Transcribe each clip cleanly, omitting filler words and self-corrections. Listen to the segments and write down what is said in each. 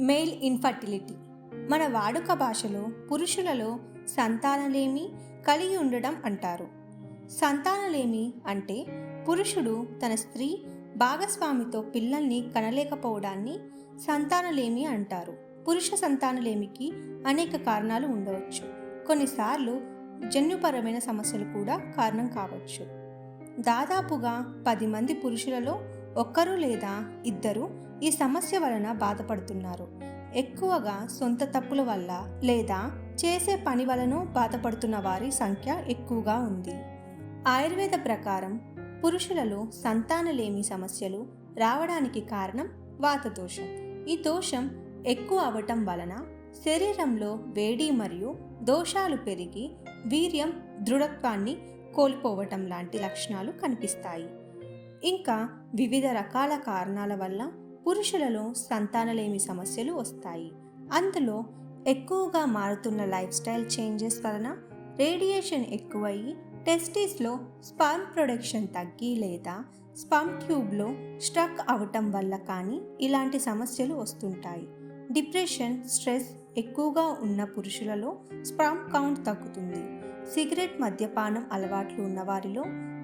Male infertility మన వాడుక భాషలో పురుషులలో సంతానలేమి కలిగి ఉండడం అంటారు. సంతానలేమి అంటే పురుషుడు తన స్త్రీ భాగస్వామితో పిల్లల్ని కనలేకపోవడాన్ని సంతానలేమి అంటారు. పురుష సంతానలేమికి అనేక కారణాలు ఉండవచ్చు. కొన్నిసార్లు జన్యుపరమైన సమస్యలు కూడా కారణం కావచ్చు. దాదాపుగా 10 మంది పురుషులలో ఒక్కరు లేదా ఇద్దరు ఈ సమస్య వలన బాధపడుతున్నారు. ఎక్కువగా సొంత తప్పుల వల్ల లేదా చేసే పని వలన బాధపడుతున్న వారి సంఖ్య ఎక్కువగా ఉంది. ఆయుర్వేద ప్రకారం పురుషులలో సంతానలేమి సమస్యలు రావడానికి కారణం వాత దోషం. ఈ దోషం ఎక్కువ అవటం వలన శరీరంలో వేడి మరియు దోషాలు పెరిగి వీర్యం దృఢత్వాన్ని కోల్పోవటం లాంటి లక్షణాలు కనిపిస్తాయి. ఇంకా వివిధ రకాల కారణాల వల్ల పురుషులలో సంతానలేమి సమస్యలు వస్తాయి. అందులో ఎక్కువగా మారుతున్న లైఫ్ స్టైల్ చేంజెస్ వలన రేడియేషన్ ఎక్కువయ్యి టెస్టిస్లో స్పర్మ్ ప్రొడక్షన్ తగ్గి లేదా స్పర్మ్ ట్యూబ్లో స్ట్రక్ అవటం వల్ల కానీ ఇలాంటి సమస్యలు వస్తుంటాయి. డిప్రెషన్, స్ట్రెస్ ఎక్కువగా ఉన్న పురుషులలో స్పర్మ్ కౌంట్ తగ్గుతుంది. సిగరెట్, మద్యపానం అలవాట్లు ఉన్నవారిలో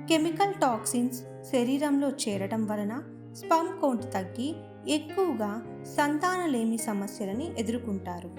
కెమికల్ టాక్సిన్స్ శరీరంలో చేరడం వలన స్పర్మ్ కౌంట్ తగ్గి ఎక్కువగా సంతానలేమి సమస్యలని ఎదుర్కొంటారు.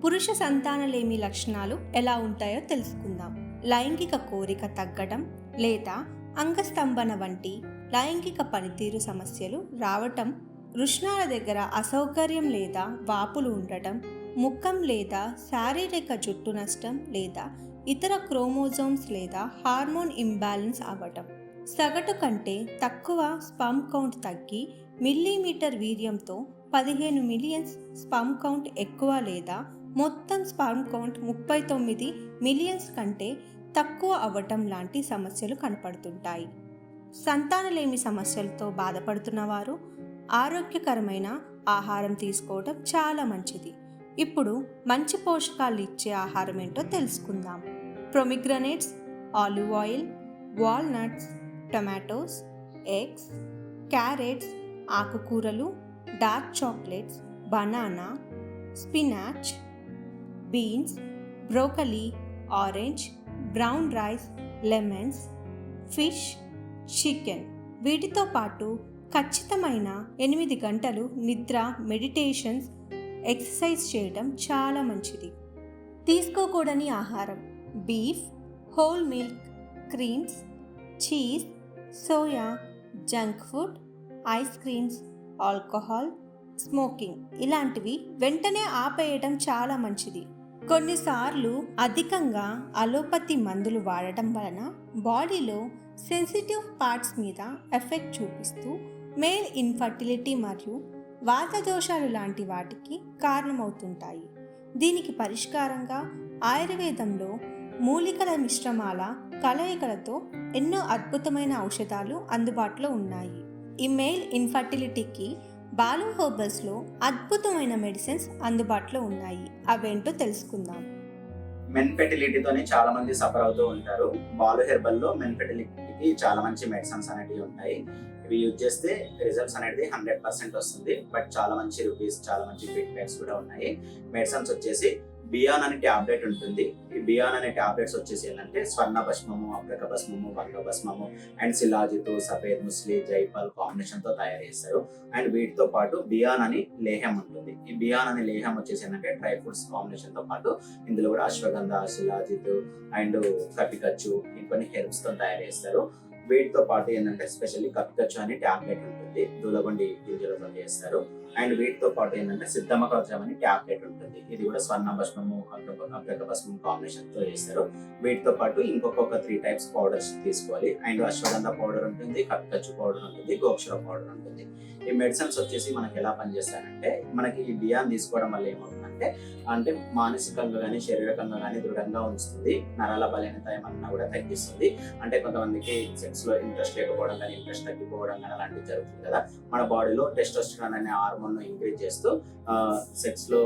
పురుష సంతానలేమి లక్షణాలు ఎలా ఉంటాయో తెలుసుకుందాం. లైంగిక కోరిక తగ్గడం లేదా అంగస్తంభన వంటి లైంగిక పనితీరు సమస్యలు రావటం, వృషణాల దగ్గర అసౌకర్యం లేదా వాపులు ఉండటం, ముఖం లేదా శారీరక జుట్టు నష్టం లేదా ఇతర క్రోమోజోమ్స్ లేదా హార్మోన్ ఇంబ్యాలెన్స్ అవ్వటం, సగటు కంటే తక్కువ స్పర్మ్ కౌంట్ తగ్గి మిల్లీమీటర్ వీర్యంతో 15 మిలియన్స్ స్పర్మ్ కౌంట్ ఎక్కువ లేదా మొత్తం స్పర్మ్ కౌంట్ 39 మిలియన్స్ కంటే తక్కువ అవ్వటం లాంటి సమస్యలు కనపడుతుంటాయి. సంతానలేమి సమస్యలతో బాధపడుతున్న వారు ఆరోగ్యకరమైన ఆహారం తీసుకోవడం చాలా మంచిది. ఇప్పుడు మంచి పోషకాలు ఇచ్చే ఆహారం ఏంటో తెలుసుకుందాం. Pomegranates, olive oil, walnuts, tomatoes, eggs, carrots, ఆకుకూరలు, dark chocolates, banana, spinach, beans, broccoli, orange, brown rice, lemons, fish, chicken. వీటితో పాటు ఖచ్చితమైన 8 గంటలు నిద్ర, మెడిటేషన్స్, ఎక్సర్సైజ్ చేయడం చాలా మంచిది. తీసుకోకూడని ఆహారం: beef, whole milk, creams, cheese, soya, junk food, ice creams, alcohol, smoking ఇలాంటివి వెంటనే ఆపేయడం చాలా మంచిది. కొన్నిసార్లు అధికంగా అలోపతి మందులు వాడటం వలన బాడీలో సెన్సిటివ్ పార్ట్స్ మీద ఎఫెక్ట్ చూపిస్తూ మేల్ ఇన్ఫర్టిలిటీ మరియు వాత దోషాలు లాంటి వాటికి కారణమవుతుంటాయి. దీనికి పరిష్కారంగా ఆయుర్వేదంలో మూలికల మిశ్రమాల కలయికలతో ఎన్నో అద్భుతమైన ఔషధాలు అందుబాటులో ఉన్నాయి. ఈ మేల్ ఇన్ఫర్టిలిటీకి బాలు హెర్బల్స్లో అద్భుతమైన మెడిసిన్స్ అందుబాటులో ఉన్నాయి. అవేంటో తెలుసుకుందాం. మెన్ ఫెర్టిలిటీతోనే చాలా మంది సఫర్ అవుతూ ఉంటారు. బాలు హెర్బల్ లో మెన్ ఫెర్టిలిటీకి చాలా మంచి మెడిసిన్స్ అనేవి ఉంటాయి. ఇవి యూజ్ చేస్తే రిజల్ట్స్ అనేది 100% వస్తుంది. బట్ చాలా మంచి రివ్యూస్, చాలా మంచి ఫీడ్బ్యాక్స్ కూడా ఉన్నాయి. మెడిసిన్స్ వచ్చేసి బియాన్ అనే టాబ్లెట్ ఉంటుంది. ఈ బియాన్ అనే టాబ్లెట్స్ వచ్చేసి ఏంటంటే స్వర్ణ భస్మము, అప్రక భస్మము, వంగ భస్మము అండ్ శిలాజిత్, సఫేద్ ముస్లి, జైపాల్ కాంబినేషన్ తో తయారు చేస్తారు. అండ్ వీటితో పాటు బియాన్ అని లేహం ఉంటుంది. ఈ బియాన్ అనే లేహం వచ్చేసి ఏంటంటే డ్రై ఫ్రూట్స్ కాంబినేషన్ తో పాటు ఇందులో కూడా అశ్వగంధ, శిలాజిత్ అండ్ కపికచ్చు ఇంకొన్ని హెర్బ్స్ తో తయారు చేస్తారు. వీటితో పాటు ఏంటంటే స్పెషల్లీ కపికచ్చు అనే టాబ్లెట్ ఉంటుంది, దూలగొండి గింజలతో చేస్తారు. అండ్ వీటితో పాటు ఏంటంటే సిద్ధమ కవచం అని టాబ్లెట్ ఉంటుంది. ఇది కూడా స్వర్ణ భస్మము, అప్రక భస్మము కాంబినేషన్ తో చేస్తారు. వీటితో పాటు ఇంకొక 3 టైప్స్ పౌడర్స్ తీసుకోవాలి. అండ్ అశ్వగంధ పౌడర్ ఉంటుంది, కపికచ్చు పౌడర్ ఉంటుంది, గోక్షర పౌడర్ ఉంటుంది. ఈ మెడిసిన్స్ వచ్చేసి మనకి ఎలా పనిచేస్తాయంటే, మనకి ఈ బియాన్ తీసుకోవడం వల్ల ఏమవుతుందంటే ఏంటంటే అంటే మానసికంగా కానీ శారీరకంగా కానీ దృఢంగా ఉంచుతుంది. నరాల బలహీనత ఏమన్నా కూడా తగ్గిస్తుంది. అంటే కొంతమందికి సెక్స్ లో ఇంట్రెస్ట్ లేకపోవడం కానీ ఇంట్రెస్ట్ తగ్గిపోవడం కానీ అలాంటివి జరుగుతుంది కదా. మన బాడీలో టెస్టోస్టెరాన్ అనే హార్మోన్ ఇంక్రీజ్ చేస్తూ సెక్స్ లో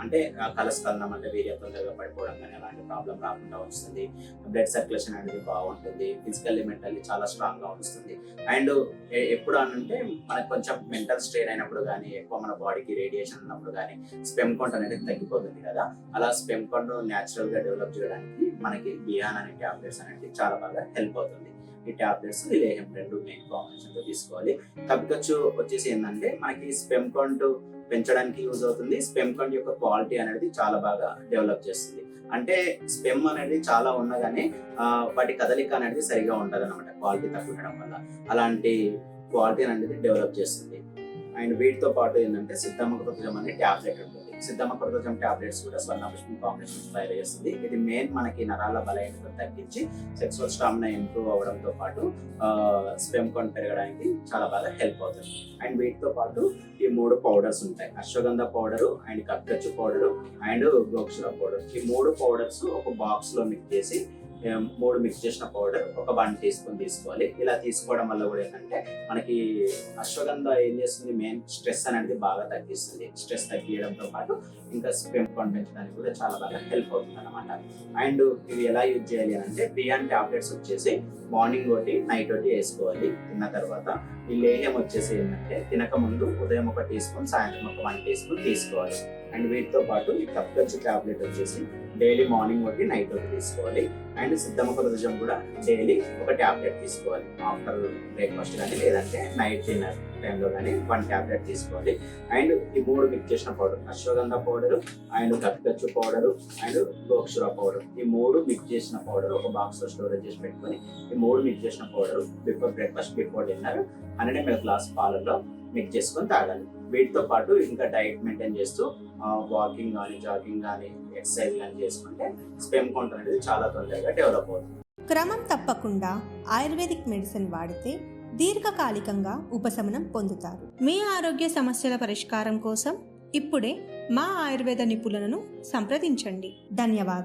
అంటే కలస్కలనం అంటే వీర్యం తొందరగా పడిపోవడం కానీ అలాంటి ప్రాబ్లం రాకుండా వస్తుంది. బ్లడ్ సర్క్యులేషన్ అనేది బాగుంటుంది. ఫిజికల్లీ మెంటల్లీ చాలా స్ట్రాంగ్ గా ఉంచుతుంది. అండ్ ఎప్పుడు అంటే మనకు కొంచెం మెంటల్ స్ట్రెయిన్ అయినప్పుడు కానీ ఎక్కువ మన బాడీకి రేడియేషన్ ఉన్నప్పుడు కానీ స్పెమ్ కౌంట్ అనేది తగ్గిపోతుంది కదా. అలా స్పెమ్ కౌంట్ న్యాచురల్ గా డెవలప్ చేయడానికి మనకి బియాన్ అనే టాబ్లెట్స్ అనేది చాలా బాగా హెల్ప్ అవుతుంది. ఈ టాబ్లెట్స్ లేహం రెండు మెయిన్ కాంబినేషన్ తో తీసుకోవాలి. కప్పికచ్చు వచ్చేసి ఏంటంటే మనకి స్పెమ్ కౌంట్ పెంచడానికి యూజ్ అవుతుంది. స్పెమ్ కౌంట్ యొక్క క్వాలిటీ అనేది చాలా బాగా డెవలప్ చేస్తుంది. అంటే స్పెమ్ అనేది చాలా ఉన్నా కానీ వాటి కదలిక అనేది సరిగా ఉండదు అనమాట, క్వాలిటీ తక్కువ ఉండడం వల్ల. అలాంటి క్వాలిటీ అనేది డెవలప్ చేస్తుంది. అండ్ వీటితో పాటు ఏంటంటే సిద్ధమ్మ కృతజం అనే టాబ్లెట్ ఉంటుంది. సిద్ధమ్మ కృతజం టాబ్లెట్స్ కూడా స్వర్ణపుష్పం కాంబినేషన్ తయారు చేస్తుంది. ఇది మెయిన్ మనకి నరాల బలహీనత తగ్గించి సెక్సువల్ స్టామినా ఇంప్రూవ్ అవడంతో పాటు స్పెమ్ కౌంట్ పెరగడానికి చాలా బాగా హెల్ప్ అవుతుంది. అండ్ వీటితో పాటు ఈ 3 పౌడర్స్ ఉంటాయి. అశ్వగంధ పౌడరు అండ్ కక్కచ్చు పౌడరు అండ్ గోక్షుర పౌడర్. ఈ 3 పౌడర్స్ ఒక బాక్స్ లో మిక్స్ చేసి 3 మిక్స్ చేసిన పౌడర్ ఒక 1 టీ స్పూన్ తీసుకోవాలి. ఇలా తీసుకోవడం వల్ల కూడా ఏంటంటే మనకి అశ్వగంధ ఏం చేస్తుంది, మెయిన్ స్ట్రెస్ అనేది బాగా తగ్గిస్తుంది. స్ట్రెస్ తగ్గించడంతో పాటు ఇంకా స్పెమ్ కౌంట్ పెంచడానికి కూడా చాలా బాగా హెల్ప్ అవుతుంది అనమాట. అండ్ ఇవి ఎలా యూజ్ చేయాలి అని అంటే బియాన్ టాబ్లెట్స్ వచ్చేసి మార్నింగ్ ఒకటి నైట్ ఒకటి వేసుకోవాలి. తిన్న తర్వాత ఈ లేహ్యం వచ్చేసి ఏంటంటే తినక ముందు ఉదయం 1 టీ స్పూన్ సాయంత్రం 1 టీ స్పూన్ తీసుకోవాలి. అండ్ వీటితో పాటు ఈ కప్పికచ్చు టాబ్లెట్ వచ్చేసి డైలీ మార్నింగ్ ఒకటి నైట్ ఒకటి తీసుకోవాలి. అండ్ సిద్ధమ్మ కృతజం కూడా డైలీ ఒక టాబ్లెట్ తీసుకోవాలి. ఆఫ్టర్ బ్రేక్ఫాస్ట్ కానీ లేదంటే నైట్ డిన్నర్ టైంలో కానీ 1 టాబ్లెట్ తీసుకోవాలి. అండ్ ఈ 3 మిక్స్ చేసిన పౌడర్ అశ్వగంధ పౌడరు అండ్ కప్పికచ్చు పౌడరు అండ్ గోక్షుర పౌడర్, ఈ 3 మిక్స్ చేసిన పౌడర్ ఒక బాక్స్ లో స్టోరేజ్ చేసి పెట్టుకొని ఈ 3 మిక్స్ చేసిన powder before breakfast before dinner 100 ml glass పాలల్లో మిక్స్ చేసుకొని తాగాలి. వీటితో పాటు ఇంకా డైట్ మెయింటైన్ చేస్తూ వాకింగ్ కానీ జాగింగ్ కానీ ఎక్సర్సైజ్ కానీ చేసుకుంటే స్పెమ్ కౌంట్ అనేది చాలా తొందరగా డెవలప్ అవుతుంది. క్రమం తప్పకుండా ఆయుర్వేదిక్ మెడిసిన్ వాడితే దీర్ఘకాలికంగా ఉపశమనం పొందుతారు. మీ ఆరోగ్య సమస్యల పరిష్కారం కోసం ఇప్పుడే మా ఆయుర్వేద నిపుణులను సంప్రదించండి. ధన్యవాదాలు.